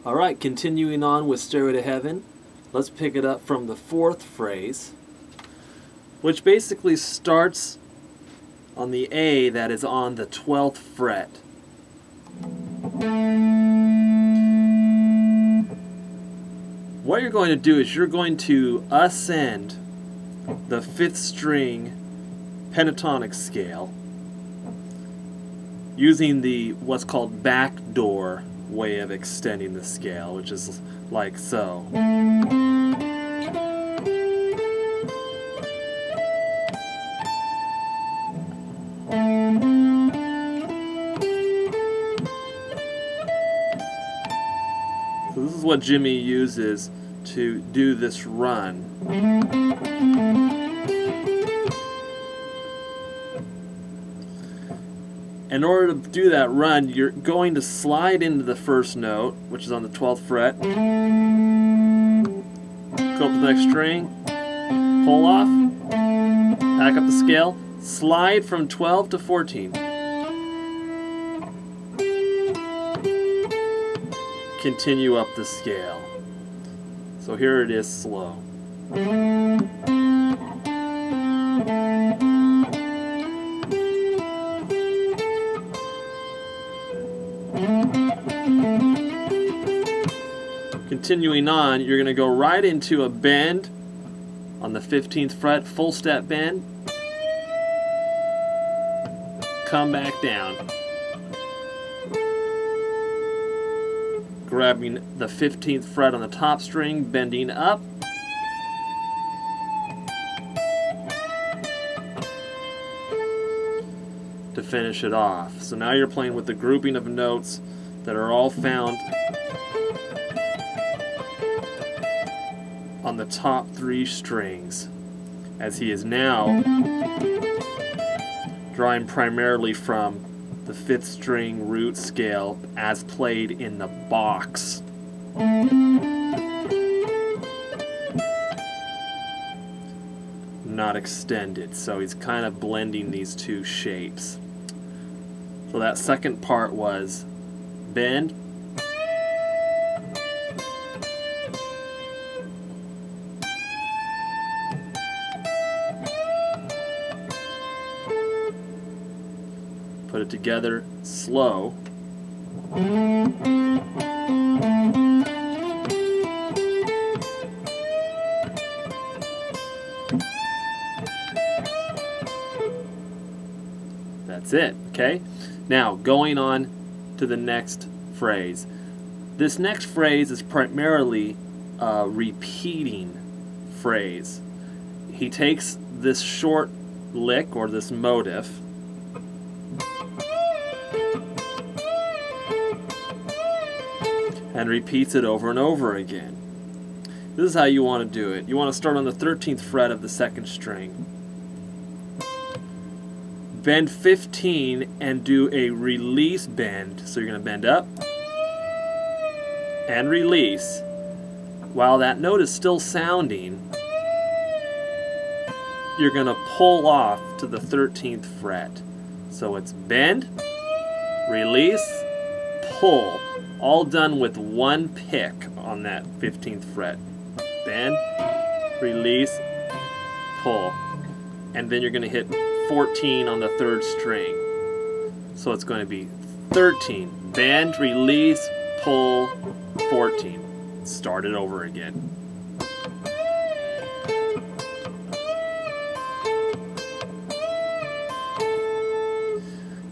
Alright, continuing on with Stairway to Heaven, let's pick it up from the fourth phrase, which basically starts on the A that is on the 12th fret. What you're going to do is you're going to ascend the 5th string pentatonic scale using the what's called backdoor way of extending the scale, which is like so. So this is what Jimmy uses to do this run. In order to do that run, you're going to slide into the first note, which is on the 12th fret. Go up to the next string, pull off, back up the scale, slide from 12 to 14. Continue up the scale. So here it is slow. Continuing on, you're going to go right into a bend on the 15th fret, full step bend, come back down, grabbing the 15th fret on the top string, bending up, to finish it off. So now you're playing with the grouping of notes that are all found on the top 3 strings, as he is now drawing primarily from the 5th string root scale as played in the box. Not extended, so he's kind of blending these two shapes. So that second part was bend, put it together slow, that's it, okay? Now, going on to the next phrase. This next phrase is primarily a repeating phrase. He takes this short lick, or this motif, and repeats it over and over again. This is how you want to do it. You want to start on the 13th fret of the 2nd string. Bend 15 and do a release bend. So you're going to bend up and release. While that note is still sounding, you're going to pull off to the 13th fret. So it's bend, release, pull. All done with one pick on that 15th fret. Bend, release, pull. And then you're going to hit 14 on the 3rd string. So it's going to be 13. Bend, release, pull, 14. Start it over again.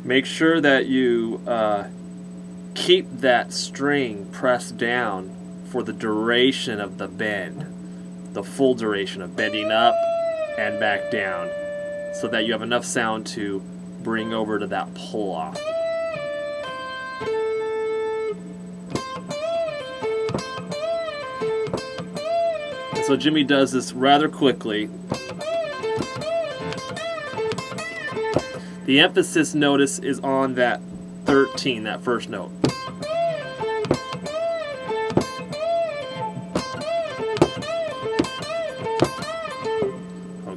Make sure that you keep that string pressed down for the duration of the bend, the full duration of bending up and back down, so that you have enough sound to bring over to that pull off. And so Jimmy does this rather quickly. The emphasis, notice, is on that 13, that first note.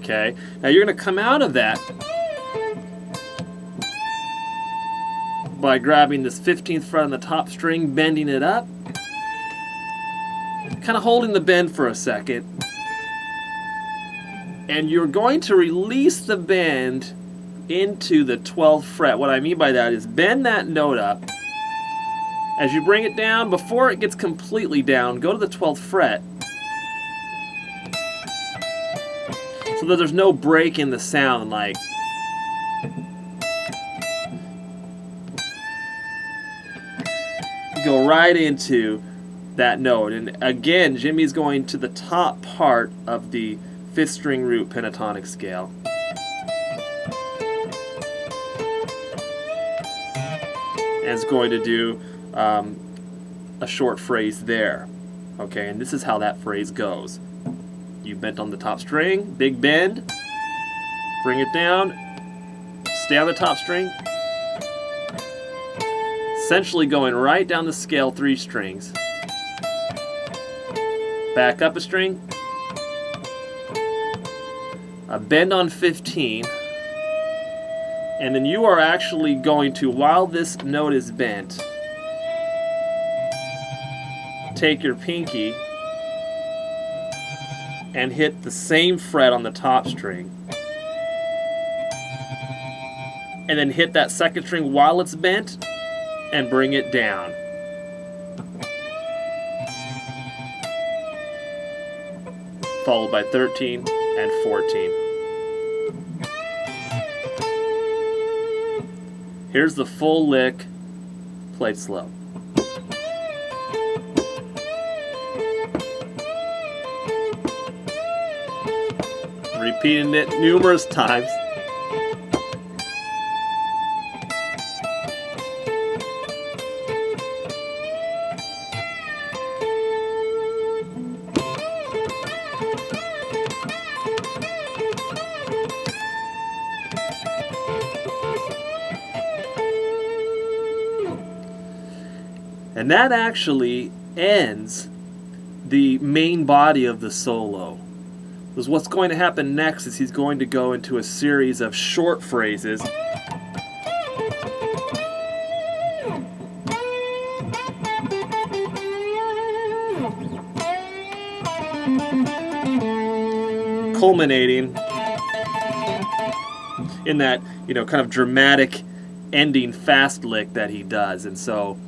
Okay, now you're going to come out of that by grabbing this 15th fret on the top string, bending it up, kind of holding the bend for a second. And you're going to release the bend into the 12th fret. What I mean by that is bend that note up. As you bring it down, before it gets completely down, go to the 12th fret so that there's no break in the sound, like go right into that note. And again, Jimmy's going to the top part of the 5th string root pentatonic scale. And it's going to do a short phrase there. Okay, and this is how that phrase goes. You bent on the top string, big bend, bring it down, stay on the top string, essentially going right down the scale 3 strings. Back up a string, a bend on 15, and then you are actually going to, while this note is bent, take your pinky and hit the same fret on the top string, and then hit that 2nd string while it's bent and bring it down. Followed by 13 and 14. Here's the full lick, played slow. Repeating it numerous times. And that actually ends the main body of the solo. Because what's going to happen next is he's going to go into a series of short phrases. Culminating in that, kind of dramatic ending fast lick that he does. And so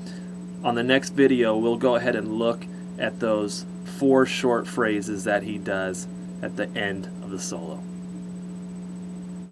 on the next video, we'll go ahead and look at those 4 short phrases that he does at the end of the solo.